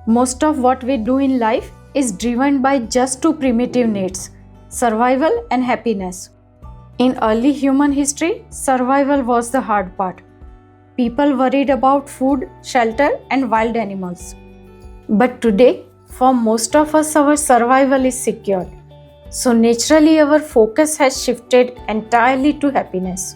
Most of what we do in life is driven by just two primitive needs: survival and happiness. In early human history, survival was the hard part. People worried about food, shelter, and wild animals. But today, for most of us, our survival is secured. So naturally, our focus has shifted entirely to happiness.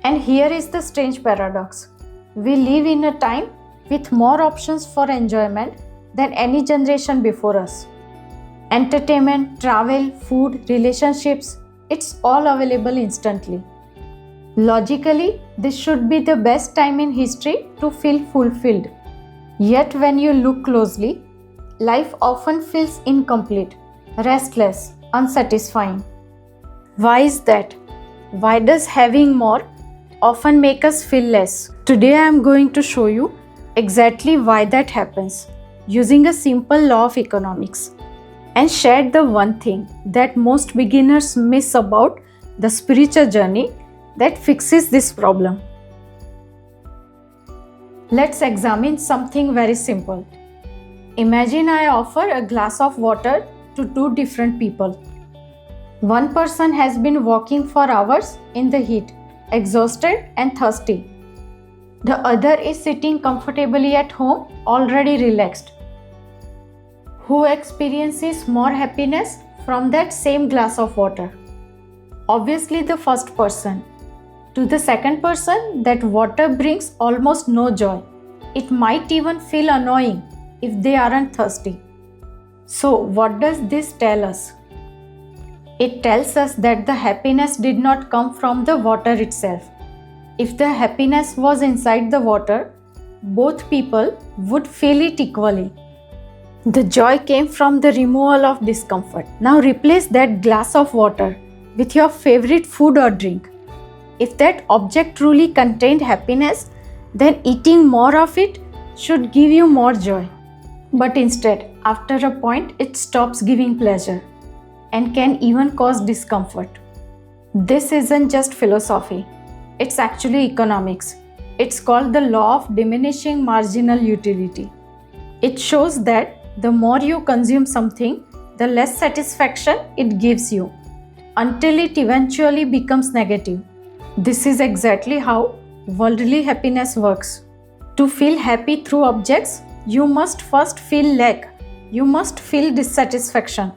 And here is the strange paradox. We live in a time with more options for enjoyment than any generation before us. Entertainment, travel, food, relationships, it's all available instantly. Logically, this should be the best time in history to feel fulfilled. Yet when you look closely, life often feels incomplete, restless, unsatisfying. Why is that? Why does having more often make us feel less? Today I am going to show you exactly why that happens using a simple law of economics, and share the one thing that most beginners miss about the spiritual journey that fixes this problem. Let's examine something very simple. Imagine I offer a glass of water to two different people. One person has been walking for hours in the heat, exhausted and thirsty. The other is sitting comfortably at home, already relaxed. Who experiences more happiness from that same glass of water? Obviously, the first person. To the second person, that water brings almost no joy. It might even feel annoying if they aren't thirsty. So, what does this tell us? It tells us that the happiness did not come from the water itself. If the happiness was inside the water, both people would feel it equally. The joy came from the removal of discomfort. Now replace that glass of water with your favorite food or drink. If that object truly contained happiness, then eating more of it should give you more joy. But instead, after a point, it stops giving pleasure and can even cause discomfort. This isn't just philosophy, it's actually economics. It's called the law of diminishing marginal utility. It shows that the more you consume something, the less satisfaction it gives you, until it eventually becomes negative. This is exactly how worldly happiness works. To feel happy through objects, you must first feel lack. You must feel dissatisfaction.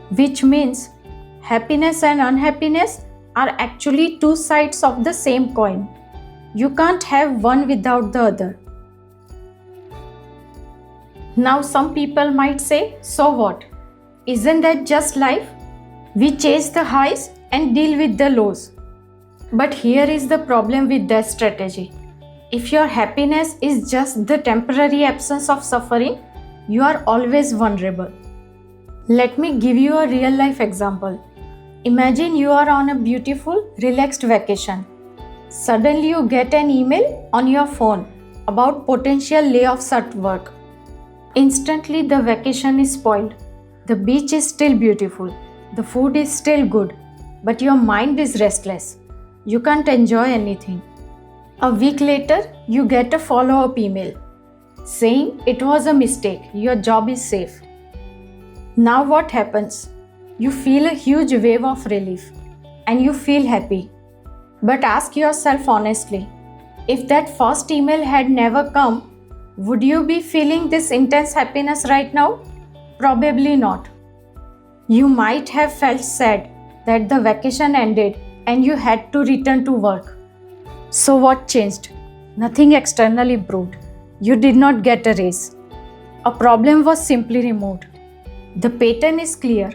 Which means happiness and unhappiness are actually two sides of the same coin. You can't have one without the other. Now some people might say, so what? Isn't that just life? We chase the highs and deal with the lows. But here is the problem with that strategy. If your happiness is just the temporary absence of suffering, you are always vulnerable. Let me give you a real life example. Imagine you are on a beautiful, relaxed vacation. Suddenly you get an email on your phone about potential layoffs at work. Instantly the vacation is spoiled. The beach is still beautiful. The food is still good. But your mind is restless. You can't enjoy anything. A week later, you get a follow-up email saying it was a mistake, your job is safe. Now what happens? You feel a huge wave of relief and you feel happy. But ask yourself honestly, if that first email had never come, would you be feeling this intense happiness right now? Probably not. You might have felt sad that the vacation ended and you had to return to work. So what changed? Nothing external improved. You did not get a raise. A problem was simply removed. The pattern is clear.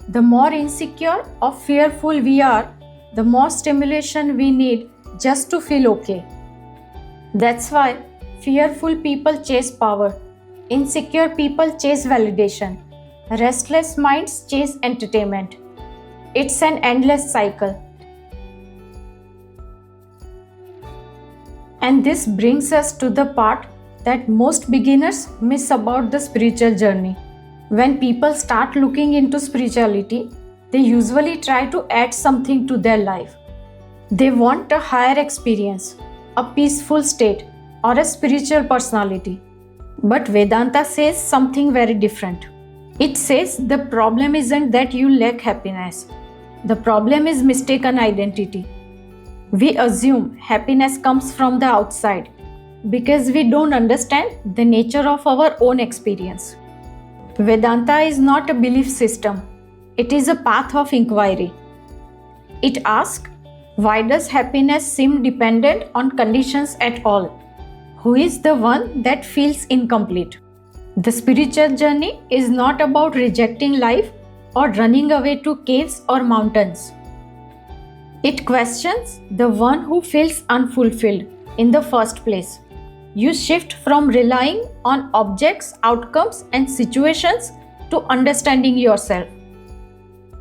The more insecure or fearful we are, the more stimulation we need just to feel okay. That's why fearful people chase power. Insecure people chase validation. Restless minds chase entertainment. It's an endless cycle. And this brings us to the part that most beginners miss about the spiritual journey. When people start looking into spirituality, they usually try to add something to their life. They want a higher experience, a peaceful state, or a spiritual personality. But Vedanta says something very different. It says the problem isn't that you lack happiness. The problem is mistaken identity. We assume happiness comes from the outside because we don't understand the nature of our own experience. Vedanta is not a belief system, it is a path of inquiry. It asks, why does happiness seem dependent on conditions at all? Who is the one that feels incomplete? The spiritual journey is not about rejecting life or running away to caves or mountains. It questions the one who feels unfulfilled in the first place. You shift from relying on objects, outcomes, and situations to understanding yourself.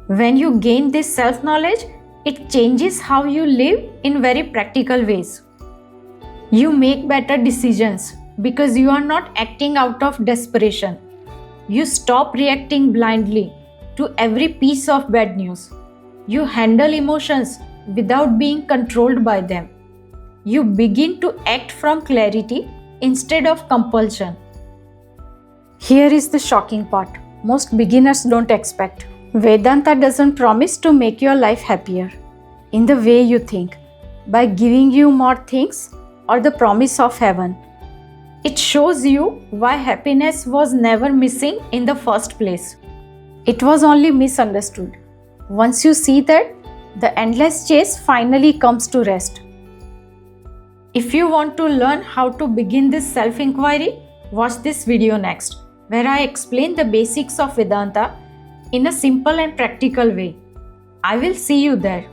When you gain this self-knowledge, it changes how you live in very practical ways. You make better decisions because you are not acting out of desperation. You stop reacting blindly to every piece of bad news. You handle emotions without being controlled by them. You begin to act from clarity instead of compulsion. Here is the shocking part. Most beginners don't expect. Vedanta doesn't promise to make your life happier in the way you think, by giving you more things or the promise of heaven. It shows you why happiness was never missing in the first place. It was only misunderstood. Once you see that, the endless chase finally comes to rest. If you want to learn how to begin this self-inquiry, watch this video next, where I explain the basics of Vedanta in a simple and practical way. I will see you there.